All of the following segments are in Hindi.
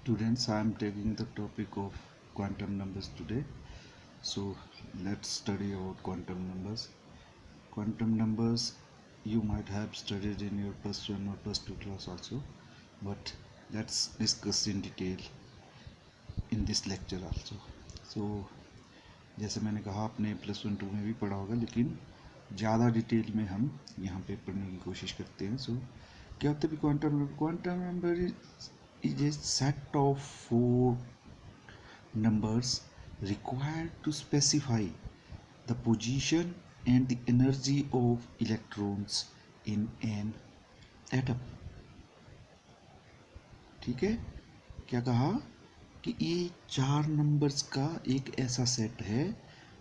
Students, I am taking the topic of quantum numbers today. So let's study about quantum numbers. Quantum numbers you might have studied in your plus 1 or plus 2 class also, but let's discuss in detail in this lecture also. So जैसे मैंने कहा आपने प्लस 1 2 में भी पढ़ा होगा, लेकिन ज़्यादा डिटेल में हम यहाँ पे पढ़ने की कोशिश करते हैं. सो क्या होता है quantum number is a set of four numbers required to specify the position and the energy of electrons in an atom. ठीक है, क्या कहा कि ये चार नंबर्स का एक ऐसा सेट है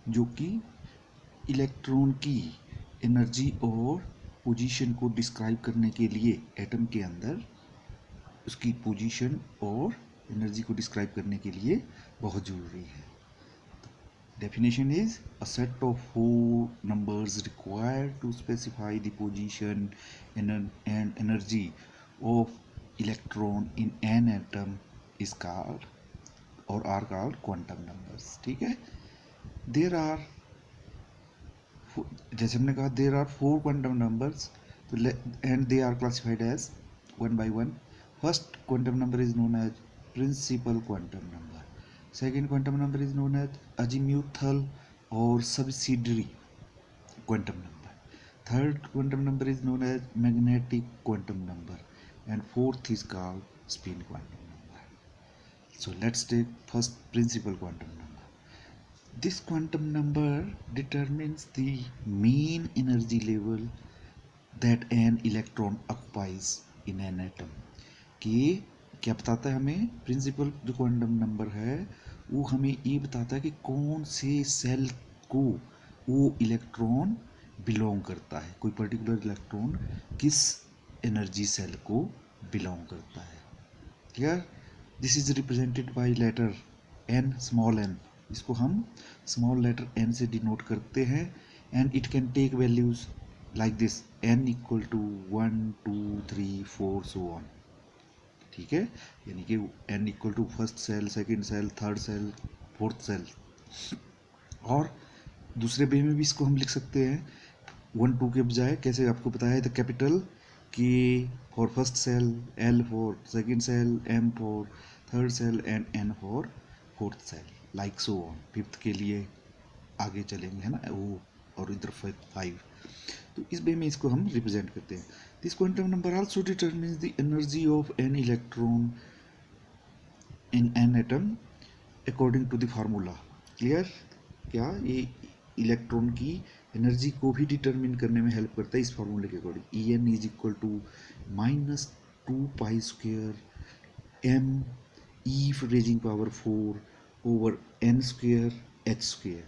जो कि इलेक्ट्रॉन की एनर्जी और पोजीशन को डिस्क्राइब करने के लिए एटम के अंदर उसकी पोजीशन और एनर्जी को डिस्क्राइब करने के लिए बहुत ज़रूरी है. Definition is a set of four numbers required to specify the position and energy of electron in an atom is called और आर कॉल्ड क्वांटम नंबर्स. ठीक है, देयर आर, जैसे हमने कहा there are four quantum numbers and they are classified as one by one. First quantum number is known as principal quantum number. Second quantum number is known as azimuthal or subsidiary quantum number. Third quantum number is known as magnetic quantum number. And fourth is called spin quantum number. So let's take first principal quantum number. This quantum number determines the mean energy level that an electron occupies in an atom. कि क्या बताता है हमें, प्रिंसिपल जो क्वांटम नंबर है वो हमें ये बताता है कि कौन से सेल को वो इलेक्ट्रॉन बिलोंग करता है, कोई पर्टिकुलर इलेक्ट्रॉन किस एनर्जी सेल को बिलोंग करता है. Clear? This is represented by letter n, small n. इसको हम स्मॉल लेटर एन से डिनोट करते हैं and it can take values like this, n equal to 1 2 3 4 so on. ठीक है, यानी कि n equal to first shell, second shell, third shell, fourth shell. और दूसरे वे में भी इसको हम लिख सकते हैं 1 2 के बजाय. कैसे आपको बताया है, the capital K for first shell, L for second shell, M for third shell and N for fourth shell, like so on. Fifth के लिए आगे चलेंगे, है ना, वो और इधर 5. तो इस वे में इसको हम रिप्रेजेंट करते हैं. This quantum number also determines the energy of an electron in an atom according to the formula. Clear? क्या ये इलेक्ट्रॉन की एनर्जी को भी डिटरमिन करने में हेल्प करता है इस फार्मूले के according. E n is equal to -2 pi square m e raising power 4 over n square h square.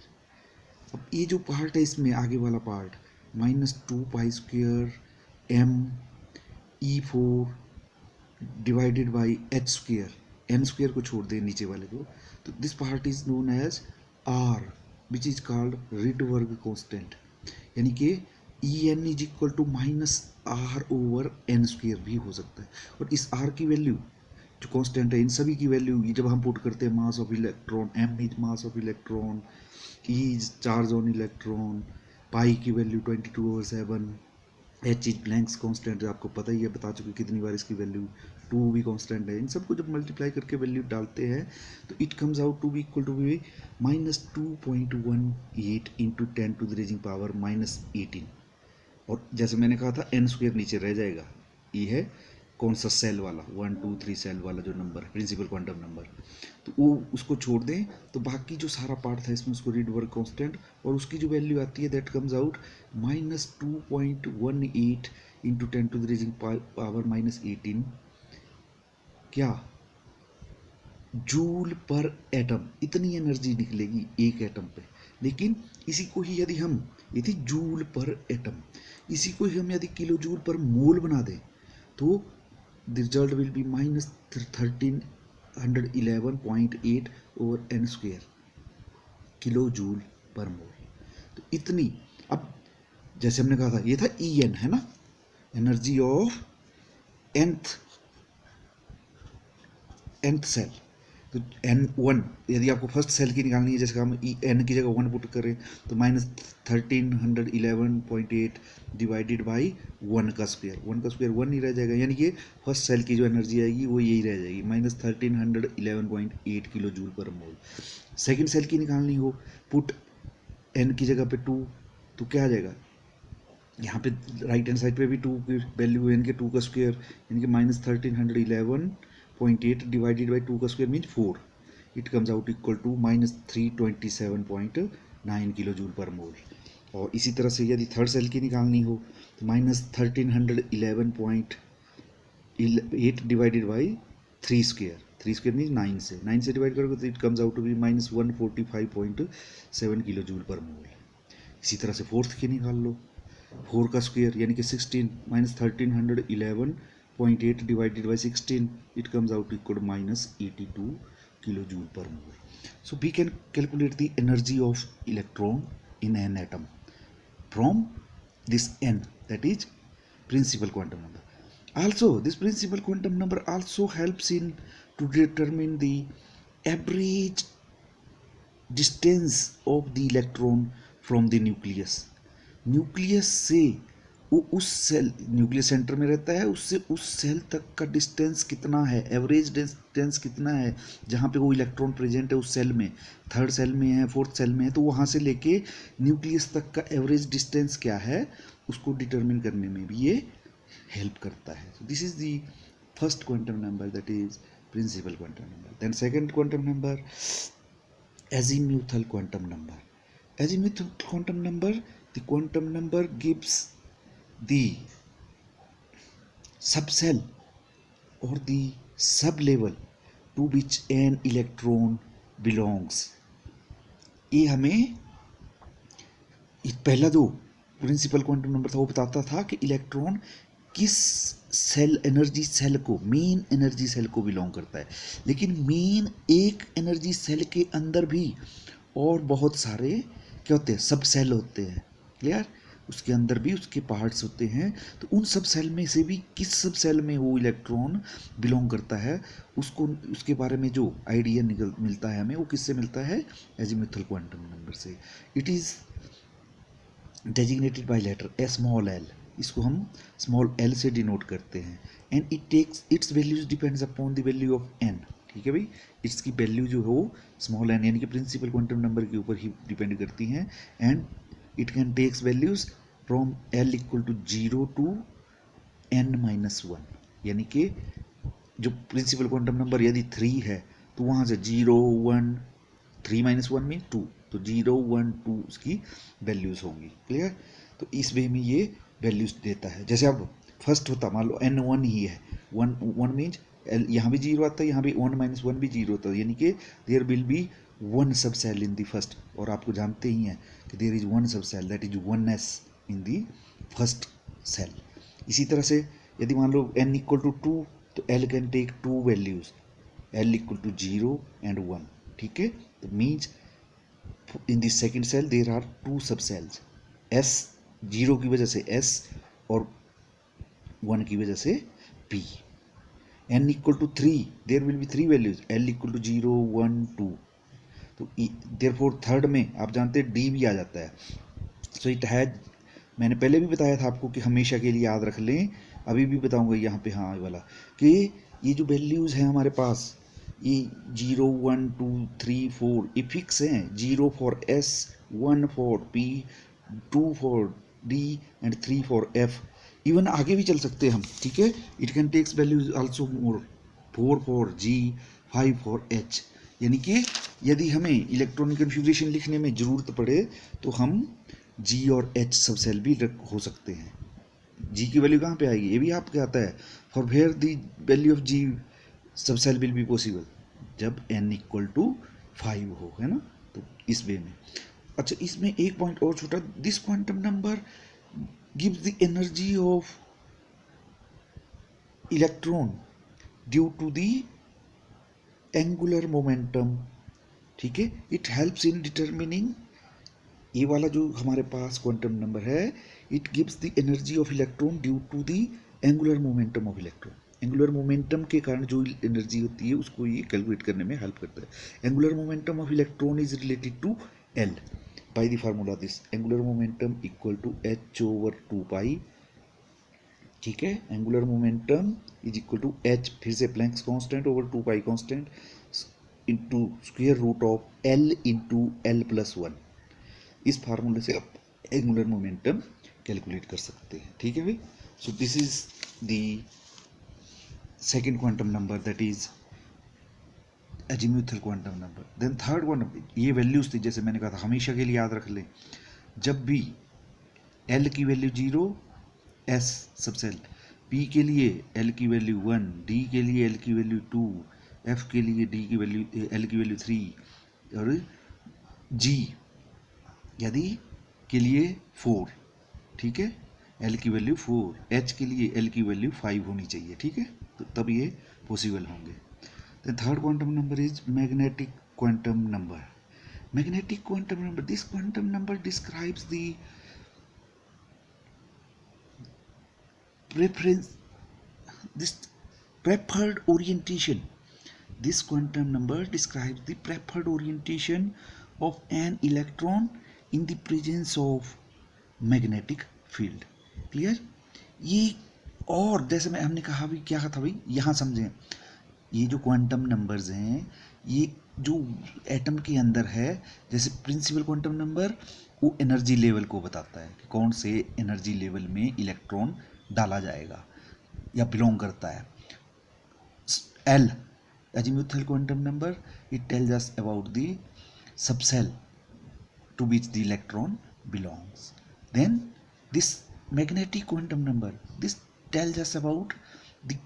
अब ये जो पार्ट है इसमें आगे वाला part -2 pi square m e 4 divided by h square, n square को छोड़ दें नीचे वाले को, तो this part is known as R which is called Rydberg constant. यानी कि E n is equal to -r over n square भी हो सकता है. और इस आर की वैल्यू जो कांस्टेंट है, इन सभी की वैल्यू ये जब हम पुट करते हैं, mass of electron, m is mass of electron, e is charge on electron, pi की value 22/7, h is Planck's constant, आपको पता ही है, बता चुके कितनी बार इसकी वैल्यू, 2 भी कांस्टेंट है. इन सबको जब मल्टीप्लाई करके वैल्यू डालते हैं तो it comes out to be equal to be -2.18 into 10 to the raising power -18. और जैसे मैंने कहा था एन स्क्वेयर नीचे रह जाएगा. ये है कौन सा सेल वाला, 1 2 3 सेल वाला जो नंबर है, प्रिंसिपल क्वांटम नंबर. तो वो उसको छोड़ दें तो बाकी जो सारा पार्ट था इसमें उसको रिडबर्ग कांस्टेंट, और उसकी जो वैल्यू आती है that comes out -2.18 into 10 to the raising power -18 क्या जूल पर एटम. इतनी एनर्जी निकलेगी एक एटम पे. लेकिन इसी को ही यदि हम, ये थी जूल पर एटम, इसी को ही हम यदि किलो जूल पर मोल बना दें तो the result will be -1311.8 over n square kilo joule per mole. तो इतनी, अब जैसे हमने कहा था ये था ई एन, है ना, energy of nth nth shell, तो n1 यदि आपको फर्स्ट सेल की निकालनी है, जैसे हम n की जगह 1 पुट करें तो -1311.8 डिवाइडेड बाई 1 का स्क्वायर, 1 का स्क्वायर 1 ही रह जाएगा, यानी कि फर्स्ट सेल की जो एनर्जी आएगी वो यही रह जाएगी -1311.8 किलो जूल पर मोल। सेकेंड सेल की निकालनी हो, पुट n की जगह पे 2, तो क्या आ जाएगा, यहाँ पे राइट हैंड साइड पे भी 2 की वैल्यू है, इनके 2 का स्क्वायर, यानी कि -1311.8 डिवाइडेड बाई 2 का square means 4, it comes out equal to -327.9 kilo joule per mole. और इसी तरह से यदि थर्ड सेल की निकालनी हो तो -1311.8 divided by 3 square, 3 square means 9 से डिवाइड करोगे तो it comes out to be -145.7 kilo joule per mole. इसी तरह से फोर्थ की निकाल लो, 4 का स्क्वायर यानी कि 16 -1311.8 divided by 16, it comes out equal to -82 kilo joule per mole. So we can calculate the energy of electron in an atom from this n, that is principal quantum number. Also this principal quantum number also helps in to determine the average distance of the electron from the nucleus. Nucleus से वो उस सेल, न्यूक्लियस सेंटर में रहता है, उससे उस सेल तक का डिस्टेंस कितना है, एवरेज डिस्टेंस कितना है जहाँ पे वो इलेक्ट्रॉन प्रेजेंट है उस सेल में, थर्ड सेल में है, फोर्थ सेल में है, तो वहाँ से लेके न्यूक्लियस तक का एवरेज डिस्टेंस क्या है उसको डिटरमिन करने में भी ये हेल्प करता है। So this is the first quantum number, that is principal quantum number. Then second quantum number, azimuthal quantum number. Azimuthal quantum number, the quantum number gives the subcell or the sublevel to which an electron belongs. ये हमें पहला जो प्रिंसिपल क्वांटम नंबर था वो बताता था कि इलेक्ट्रॉन किस सेल, एनर्जी सेल को, मेन एनर्जी सेल को बिलोंग करता है। लेकिन मेन एक एनर्जी सेल के अंदर भी और बहुत सारे क्या होते हैं, सब सेल होते हैं, क्लियर, उसके अंदर भी उसके पार्ट्स होते हैं। तो उन सब सेल में से भी किस सब सेल में वो इलेक्ट्रॉन बिलोंग करता है उसको, उसके बारे में जो आइडिया मिलता है हमें, वो किससे मिलता है, एजीमुथल क्वांटम नंबर से। It is designated by letter small l, इसको हम स्मॉल एल से डिनोट करते हैं। And it takes its values depends upon the value of n, ठीक है भाई, इसकी वैल्यू जो हो स्मॉल एन यानी कि प्रिंसिपल क्वांटम नंबर के ऊपर ही डिपेंड करती हैं। And it can takes values from l equal to 0 to n-1, यानी कि जो प्रिंसिपल क्वांटम नंबर यदि 3 है तो वहाँ से 0 1 3 - 1 में 2, तो 0 1 2 उसकी वैल्यूज होंगी, क्लियर। तो इस वे में ये वैल्यूज देता है। जैसे अब फर्स्ट होता, मान लो n1 ही है, 1 मीन्स यहाँ भी 0 आता है, यहाँ भी 1 - 1 भी 0 होता है, यानी कि देयर विल बी 1 सब सेल इन दी फर्स्ट। और आपको जानते ही हैं कि there is 1 subshell, that is 1s in the first shell. इसी तरह से यदि मान लो n इक्वल टू 2 तो l can take 2 values, l equal to 0 and 1, ठीक है। तो means in the second shell there are 2 सब सेल्स, s 0 की वजह से s और 1 की वजह से p। n equal to 3 there will be 3 values, l equal to 0 1 2। तो देयरफॉर थर्ड में आप जानते हैं d भी आ जाता है। सो इट हैज, मैंने पहले भी बताया था आपको कि हमेशा के लिए याद रख लें, अभी भी बताऊंगा यहाँ पे, हाँ वाला, कि ये जो वैल्यूज़ हैं हमारे पास, ये 0 1 2 3 4 ये फिक्स हैं, 0 for s, 1 for p, 2 for d and 3 for f। Even आगे भी चल सकते हैं हम, ठीक है। It can takes values also more, 4 for g, 5 for h, यानी कि यदि हमें इलेक्ट्रॉनिक कन्फिग्रेशन लिखने में ज़रूरत पड़े तो हम g और h सब सेल भी हो सकते हैं। g की वैल्यू कहाँ पे आएगी, ये भी आपके आता है, for where the value of g subshell will be possible, जब n इक्वल टू 5 हो, है ना। तो इस वे में, अच्छा इसमें एक पॉइंट और छोटा, this quantum number gives the energy of electron due to the angular momentum, ठीक है। इट हेल्प्स इन डिटरमिनिंग, ये वाला जो हमारे पास क्वांटम नंबर है, it gives the energy of electron due to the angular momentum of electron. Angular momentum के कारण जो एनर्जी होती है उसको ये कैलकुलेट करने में हेल्प करता है। Angular momentum of electron is related to L by the formula this angular momentum equal to H over 2 pi. ठीक है, angular momentum is equal to H, फिर से Planck's constant over 2 pi constant into square root of L into L plus 1। इस फार्मूले से आप एंगुलर मोमेंटम कैलकुलेट कर सकते हैं। ठीक है भाई, so this is the second quantum number, that is azimuthal quantum number. Then third quantum, ये वैल्यूज थी जैसे मैंने कहा था, हमेशा के लिए याद रख लें, जब भी एल की वैल्यू 0 एस सबसेल, पी के लिए एल की वैल्यू 1, डी के लिए एल की वैल्यू 2, एफ के लिए डी की वैल्यू एल की वैल्यू 3 और जी यदि के लिए 4। ठीक है, एल की वैल्यू 4, एच के लिए एल की वैल्यू 5 होनी चाहिए। ठीक है, तो तब ये पॉसिबल होंगे। The third quantum number is magnetic quantum number. Magnetic quantum number, this quantum number describes the preferred orientation. This quantum number describes the preferred orientation of an electron in the presence of magnetic field. Clear? ये और जैसे मैं हमने कहा भी क्या था भाई, यहाँ समझें, ये जो क्वांटम नंबर्स हैं ये जो एटम के अंदर है, जैसे प्रिंसिपल क्वांटम नंबर वो एनर्जी लेवल को बताता है कि कौन से एनर्जी लेवल में इलेक्ट्रॉन डाला जाएगा या बिलोंग करता है। L azimuthal quantum number, it tells us about the subshell to which the electron belongs. Then this magnetic quantum number, this tells us about the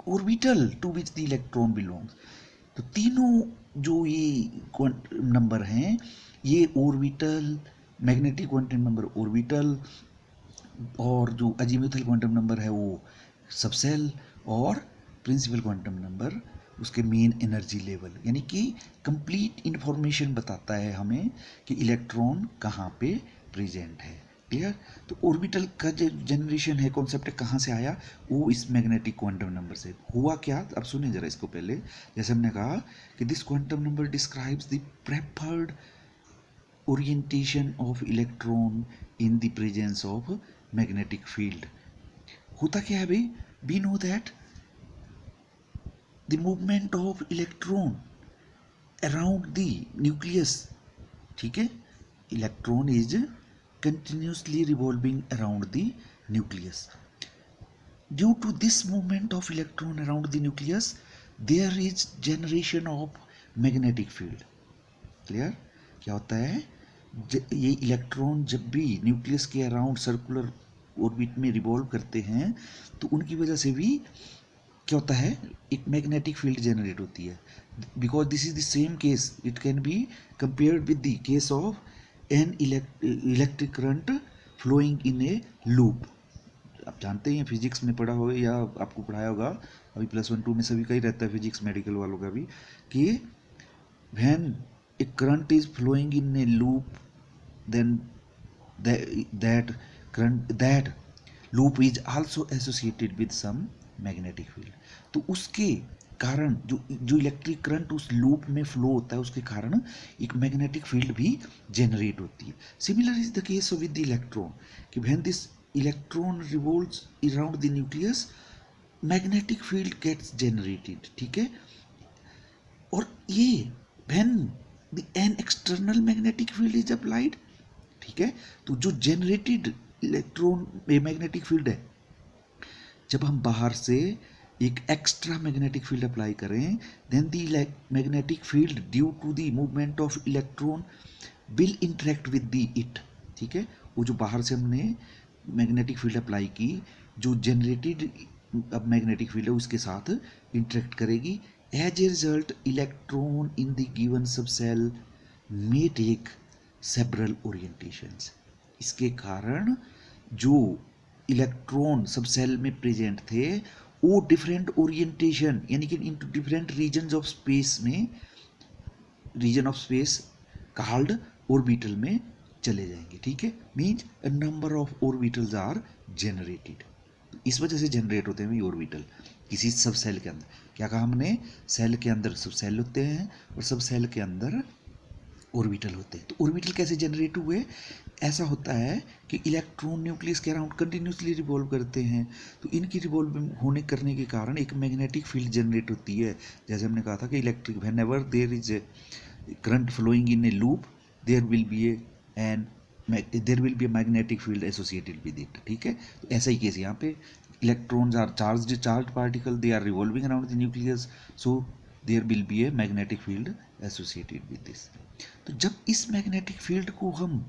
orbital to which the electron belongs. तो तीनों जो ये नंबर हैं ये orbital, magnetic quantum number orbital, और जो अजीमुथल क्वांटम नंबर है वो सबसेल, और प्रिंसिपल क्वांटम नंबर उसके मेन एनर्जी लेवल, यानी कि कंप्लीट इंफॉर्मेशन बताता है हमें कि इलेक्ट्रॉन कहाँ पे प्रेजेंट है। क्लियर? तो ऑर्बिटल का जो जनरेशन है, कॉन्सेप्ट कहाँ से आया, वो इस मैग्नेटिक क्वांटम नंबर से हुआ। क्या, अब सुनिए जरा इसको पहले। जैसे हमने कहा कि this quantum number describes the preferred orientation of electron in the presence of magnetic field. होता क्या है भाई, we know that the movement of electron around the nucleus, ठीक है, electron is continuously revolving around the nucleus. Due to this movement of electron around the nucleus, there is generation of magnetic field. Clear? क्या होता है, ये इलेक्ट्रॉन जब भी न्यूक्लियस के अराउंड सर्कुलर ऑर्बिट में रिवॉल्व करते हैं तो उनकी वजह से भी क्या होता है, एक मैग्नेटिक फील्ड जनरेट होती है। Because this is the same case, it can be compared with the case of an electric current flowing in a loop. आप जानते हैं फिजिक्स में पढ़ा होगा या आपको पढ़ाया होगा, अभी +1 2 में सभी का ही रहता है, फिजिक्स मेडिकल वालों का भी, कि when a current is flowing in a loop then that loop is also associated with some magnetic field. तो उसके कारण जो इलेक्ट्रिक करंट उस लूप में फ्लो होता है उसके कारण एक मैग्नेटिक फील्ड भी जनरेट होती है। Similar is the case with the electron, कि when this electron revolves around the nucleus magnetic field gets generated. ठीक है, और ये when the an external magnetic field is applied, ठीक है, तो जो जनरेटेड इलेक्ट्रॉन मैग्नेटिक फील्ड है, जब हम बाहर से एक एक्स्ट्रा मैग्नेटिक फील्ड अप्लाई करें, then the magnetic field due to the movement of electron will interact with the it. ठीक है, वो जो बाहर से हमने मैग्नेटिक फील्ड अप्लाई की, जो जनरेटेड अब मैग्नेटिक फील्ड है उसके साथ इंटरेक्ट करेगी। As a result electron in the given subshell may take several orientations. इसके कारण जो इलेक्ट्रॉन सब सेल में प्रेजेंट थे वो डिफरेंट ओरिएंटेशन, यानी कि into different regions of space में, region of space called orbital में चले जाएंगे। ठीक है, means a number of orbitals are generated. तो इस वजह से जनरेट होते हैं ये ऑर्बिटल किसी सब सेल के अंदर। क्या कहा हमने, सेल के अंदर सब सेल होते हैं और सब सेल के अंदर ऑर्बिटल होते हैं। तो ऑर्बिटल कैसे जनरेट हुए, ऐसा होता है कि इलेक्ट्रॉन न्यूक्लियस के अराउंड कंटिन्यूसली रिवॉल्व करते हैं, तो इनकी रिवॉल्व होने करने के कारण एक मैग्नेटिक फील्ड जनरेट होती है। जैसे हमने कहा था कि electric whenever there is a current flowing in a loop there will be a magnetic field associated with it. ठीक है, तो ऐसा ही केस यहाँ पे, electrons are charge particle, they are revolving around the nucleus, so there will be a magnetic field associated with this. तो जब इस मैग्नेटिक फील्ड को हम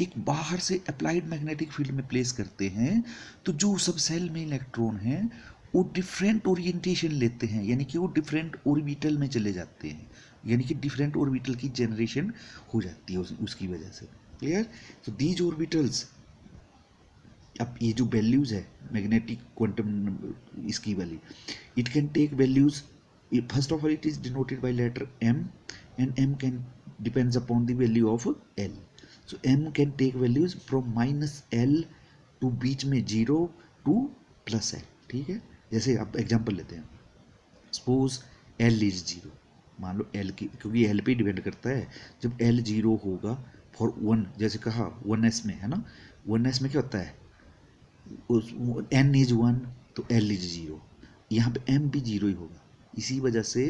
एक बाहर से अप्लाइड मैग्नेटिक फील्ड में प्लेस करते हैं, तो जो सब सेल में इलेक्ट्रॉन हैं वो डिफरेंट ओरिएंटेशन लेते हैं, यानी कि वो डिफरेंट ऑर्बिटल में चले जाते हैं, यानी कि डिफरेंट ऑर्बिटल की जनरेशन हो जाती है उसकी वजह से। क्लियर? तो दीज ऑर्बिटल्स, अब ये जो वैल्यूज है मैग्नेटिक क्वांटम इसकी वाली, it can take values, first of all it is denoted by letter m, and m can depends upon the value of l. So m can take values from -l to बीच में 0 to +l। ठीक है, जैसे आप एग्जांपल लेते हैं, सपोज l इज 0, मान लो l की, क्योंकि l पे डिपेंड करता है, जब l 0 होगा फॉर 1, जैसे कहा 1s में है ना, 1s में क्या होता है, n इज 1 तो l इज 0, यहाँ पे m भी 0 ही होगा। इसी वजह से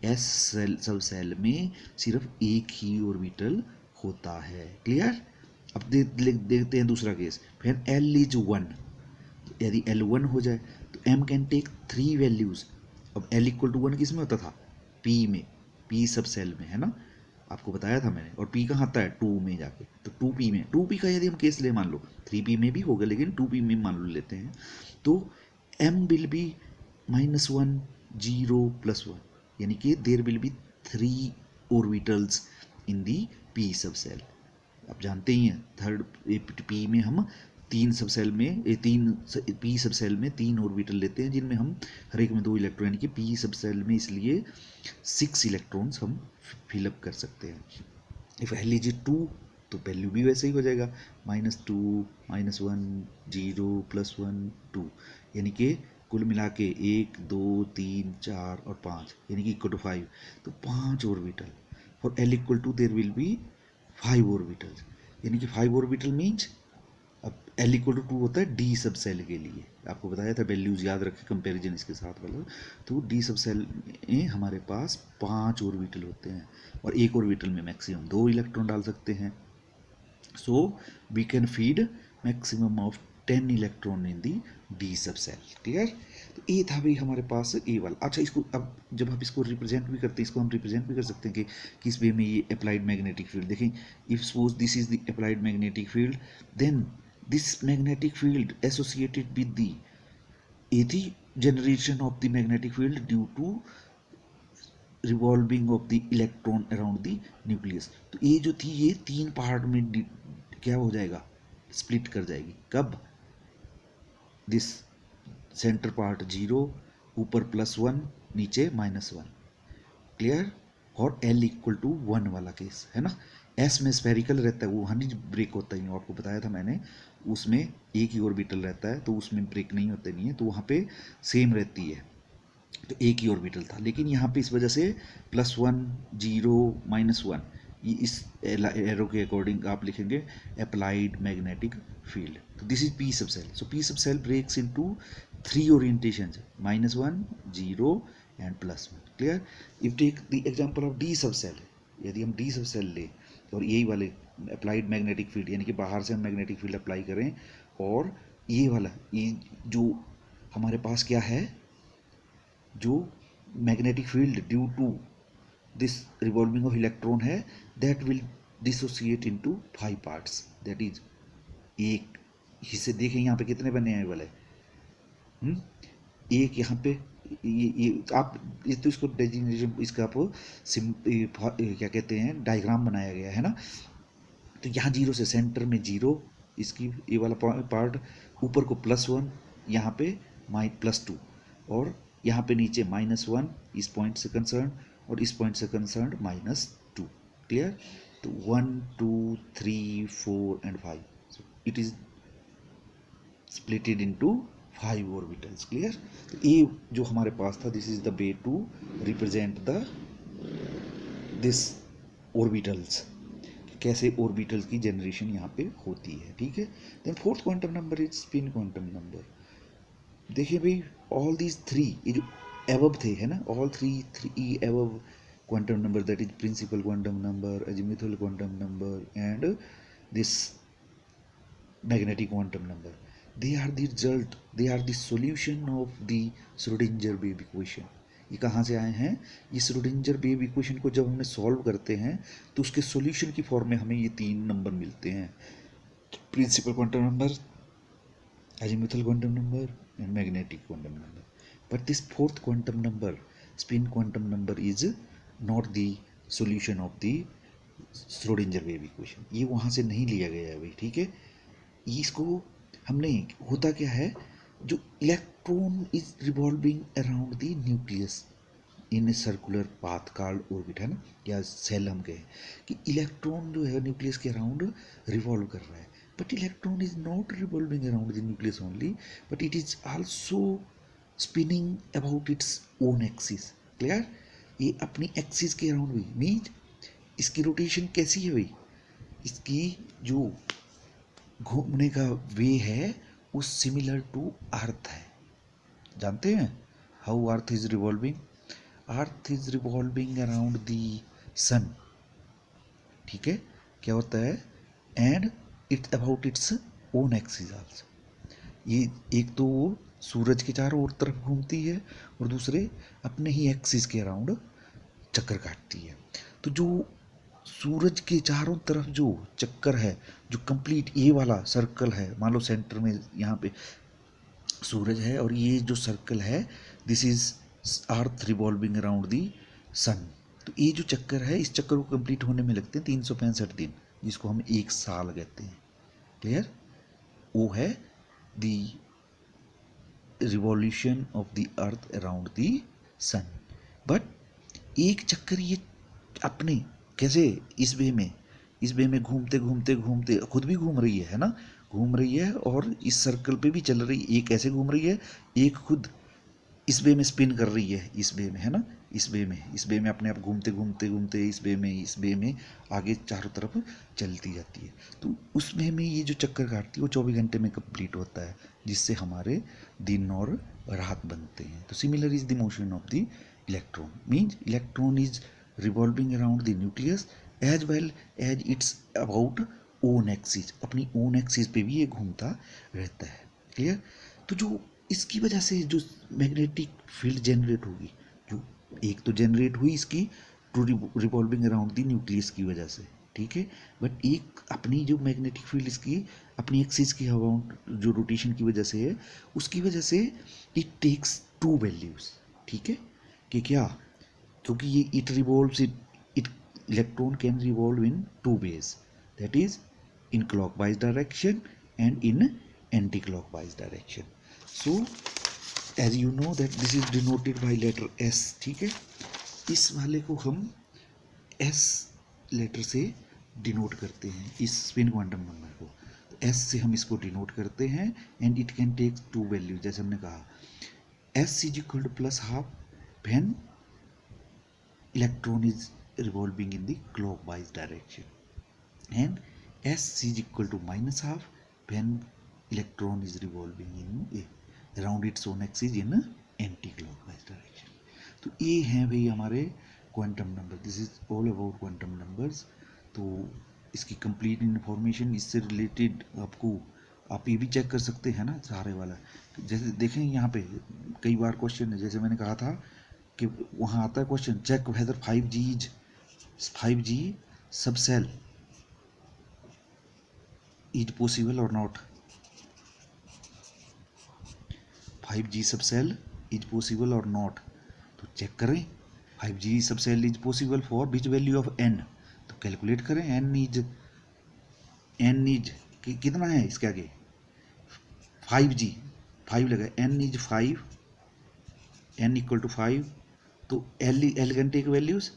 एस सेल सब सेल में सिर्फ एक ही ऑर्बिटल होता है। क्लियर? अब देखते हैं दूसरा केस, फिर एल इज 1, तो यदि एल 1 हो जाए तो एम कैन टेक 3 वैल्यूज। अब एल इक्वल टू 1 किस में होता था, पी में, पी सब सेल में है ना, आपको बताया था मैंने, और पी कहाँ आता है 2 में जाके, तो 2p में, 2p का यदि हम केस ले, मान लो 3p में भी होगा लेकिन 2p में मान लो लेते हैं, तो m विल बी -1 0 +1, यानी कि there will be 3 orbitals in the p subshell. आप जानते ही हैं थर्ड p में हम 3 सब सेल में, 3 p सब सेल में 3 ऑर्बिटल लेते हैं, जिनमें हम हर एक में 2 इलेक्ट्रॉन, यानी कि p सब सेल में इसलिए 6 इलेक्ट्रॉन्स हम फिलअप कर सकते हैं। इफ l इज 2 तो वैल्यू भी वैसे ही हो जाएगा, -2 -1 0 +1 2, यानी कि कुल मिला के 1 2 3 4 और 5, यानी कि इक्वल टू 5, तो 5 orbital. For l equal to there will be 5 orbitals, यानी कि 5 ऑर्बिटल मीन्स, अब l इक्वल टू 2 होता है d सब सेल के लिए, आपको बताया था वैल्यूज याद रखें कंपैरिजन इसके साथ वाला, तो d सब सेल में हमारे पास 5 ऑर्बिटल होते हैं, और एक ऑर्बिटल में मैक्सिमम 2 इलेक्ट्रॉन डाल सकते हैं, so we can feed maximum of 10 electron in the D subshell. Clear? तो ये था भाई हमारे पास ए वाला। अच्छा, इसको अब जब आप इसको रिप्रेजेंट भी करते हैं, इसको हम रिप्रेजेंट भी कर सकते हैं कि किस वे में ये अप्लाइड मैग्नेटिक फील्ड, देखें, if suppose this is the applied magnetic field, then this magnetic field associated with the एथी generation of the magnetic field due to revolving of the electron around the nucleus. तो ये जो थी ये 3 पार्ट में क्या हो जाएगा, स्प्लिट कर जाएगी। कब? दिस सेंटर पार्ट 0, ऊपर +1, नीचे -1। क्लियर? और l इक्वल टू 1 वाला केस है ना, s में स्फेरिकल रहता है, वो वहाँ नहीं ब्रेक होता ही, आपको बताया था मैंने, उसमें एक ही ऑर्बिटल रहता है, तो उसमें ब्रेक नहीं होते नहीं है, तो वहाँ पे सेम रहती है, तो एक ही ऑर्बिटल था। लेकिन यहाँ पे इस वजह से +1 0 -1, ये इस एरो के अकॉर्डिंग आप लिखेंगे अप्लाइड मैग्नेटिक फील्ड। तो this is P subshell. So P subshell breaks into 3 orientations, -1 0 and +1। Clear? If take the example of D subshell, यदि हम डी सब सेल ले और यही वाले अप्लाइड मैग्नेटिक फील्ड, यानी कि बाहर से हम मैग्नेटिक फील्ड अप्लाई करें, और ये वाला, ये जो हमारे पास क्या है, जो magnetic field due to this revolving of electron है, that will dissociate into 5 parts, that is, एक हिस्से देखें यहाँ पे कितने बने हैं वाले, एक यहाँ पे ये आप ये तो इसको डेजिग्नेशन, इसका आप क्या कहते हैं, डायग्राम बनाया गया है ना, तो यहाँ 0 से सेंटर में 0, इसकी ये वाला पार्ट, ऊपर को +1, यहाँ पे +2, और यहाँ पे नीचे -1 इस पॉइंट से कंसर्न, और इस पॉइंट से कंसर्न -2। क्लियर? तो 1 2 3 4 and 5, so it is splitted into 5 orbitals. Clear? तो ये जो हमारे पास था, this is the way to represent the this orbitals, कैसे ऑर्बिटल्स की जनरेशन यहाँ पे होती है। ठीक है। Then fourth quantum number is spin quantum number. देखिए भाई, ऑल दीज थ्री, ये जो एबव थे है ना, all three above quantum number, that is principal quantum number, azimuthal quantum number and this magnetic quantum number, they are the result, they are the solution of the Schrödinger wave equation। ये कहाँ से आए हैं? ये श्रोडिंजर वेव इक्वेशन को जब हमने सॉल्व करते हैं तो उसके सॉल्यूशन की फॉर्म में हमें ये 3 नंबर मिलते हैं, principal quantum number, azimuthal quantum number and magnetic quantum number. But this fourth quantum number, spin quantum number, is not the solution of the Schrödinger wave equation. ये वहाँ से नहीं लिया गया है भाई। ठीक है। इसको हमने, होता क्या है, जो electron is revolving around the nucleus in a circular path called orbit, है ना, या सेल हम कहें कि इलेक्ट्रॉन जो है न्यूक्लियस के अराउंड रिवॉल्व कर रहा है, but electron is not revolving around the nucleus only, but it is also spinning about its own axis. Clear? ये अपनी एक्सिस के अराउंड भी, मीन्स इसकी रोटेशन कैसी है भाई, इसकी जो घूमने का वे है वो सिमिलर टू अर्थ है। जानते हैं how earth is revolving? Earth is revolving around the sun. ठीक है, क्या होता है, and it's about its own axis also. ये एक तो वो सूरज के चारों ओर तरफ घूमती है और दूसरे अपने ही एक्सिस के अराउंड चक्कर काटती है। तो जो सूरज के चारों तरफ जो चक्कर है, जो कंप्लीट ये वाला सर्कल है, मान लो सेंटर में यहाँ पे सूरज है और ये जो सर्कल है, this is earth revolving around the sun. तो ये जो चक्कर है, इस चक्कर को कंप्लीट होने में लगते हैं 365 दिन, जिसको हम एक साल कहते हैं। क्लियर? वो है the revolution of the earth around the sun. But एक चक्कर ये अपने कैसे, इस वे में घूमते घूमते घूमते खुद भी घूम रही है ना, घूम रही है और इस सर्कल पे भी चल रही है। एक ऐसे घूम रही है, एक खुद इस वे में स्पिन कर रही है, इस वे में, है ना, इस वे में अपने आप घूमते घूमते घूमते इस वे में आगे चारों तरफ चलती जाती है। तो उस वे में ये जो चक्कर काटती है वो 24 घंटे में कंप्लीट होता है, जिससे हमारे दिन और रात बनते हैं। तो similar is the motion of the electron, means electron is revolving around the nucleus as well as its about own axis, अपनी ओन एक्सिस पे भी ये घूमता रहता है। क्लियर? तो जो इसकी वजह से जो मैग्नेटिक फील्ड जनरेट होगी, जो एक तो जनरेट हुई इसकी to revolving around the nucleus की वजह से, ठीक है, बट एक अपनी जो मैग्नेटिक फील्ड इसकी अपनी एक्सिस की अराउंड जो रोटेशन की वजह से है, उसकी वजह से इट टेक्स 2 वैल्यूज। ठीक है, कि क्या, क्योंकि ये it revolves it electron can revolve in 2 ways, that is in clockwise direction and in anti-clockwise direction. So as you know that this is denoted by letter S। ठीक है, इस वाले को हम S लेटर से डिनोट करते हैं, इस स्पिन क्वांटम नंबर को। तो S से हम इसको डिनोट करते हैं and it can take 2 values, जैसे हमने कहा S is equal to +12 when electron is revolving in the clockwise direction and S is equal to -12 when electron is revolving in around its own axis in anti-clockwise direction। तो ये हैं भाई हमारे quantum number, this is all about quantum numbers. तो इसकी कंप्लीट इन्फॉर्मेशन, इससे रिलेटेड आपको, आप ये भी चेक कर सकते हैं ना सारे वाला। जैसे देखें यहाँ पे कई बार क्वेश्चन है, जैसे मैंने कहा था कि वहाँ आता है question, check whether 5G subshell is possible और not. 5G subshell is possible और नॉट, तो चेक करें 5G subshell is possible for which value of n, तो कैलकुलेट करें n इज कितना है इसके आगे 5G 5 लगा, n is 5, n equal to 5, तो L can take values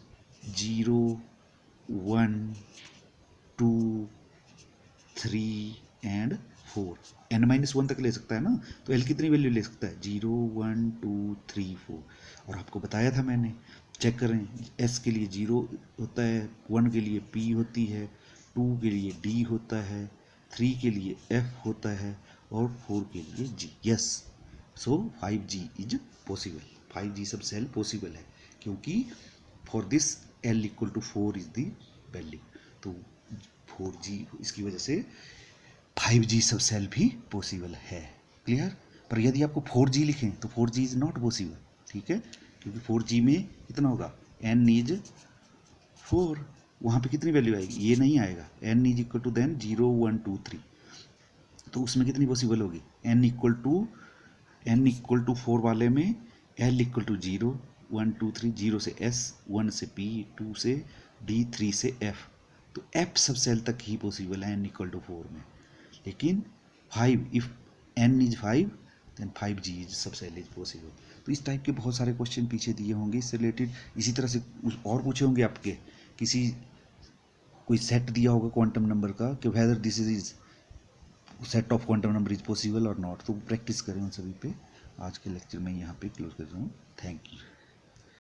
0 1 2 3 and 4, n-1 तक ले सकता है ना, तो l कितनी वैल्यू ले सकता है 0 1 2 3 4। और आपको बताया था मैंने, चेक करें, s के लिए 0 होता है, 1 के लिए p होती है, 2 के लिए d होता है, 3 के लिए f होता है और 4 के लिए g। Yes, so 5g is possible, 5g subshell possible है, क्योंकि for this l equal to 4 is the value. तो 4g, इसकी वजह से 5g सब सेल भी पॉसिबल है। क्लियर? पर यदि आपको 4g लिखें तो 4g इज नॉट पॉसिबल, ठीक है, क्योंकि 4g में कितना होगा, n इज 4, वहाँ पे कितनी वैल्यू आएगी, ये नहीं आएगा, n is equal to then 0 1 2 3, तो उसमें कितनी पॉसिबल होगी, n इक्वल टू 4 वाले में l इक्वल टू 0 1 2 3, 0 से s, 1 से p, 2 से d, 3 से f, तो f सब सेल तक ही पॉसिबल है n इक्वल टू 4 में। लेकिन 5, if n is 5 then 5g is subshell is possible. तो इस टाइप के बहुत सारे क्वेश्चन पीछे दिए होंगे इससे रिलेटेड। इसी तरह से और पूछे होंगे आपके, किसी कोई सेट दिया होगा क्वांटम नंबर का कि whether this is set of quantum number is possible और नॉट, तो प्रैक्टिस करें उन सभी पे। आज के लेक्चर में यहाँ पे क्लोज कर रहा हूँ। Thank you.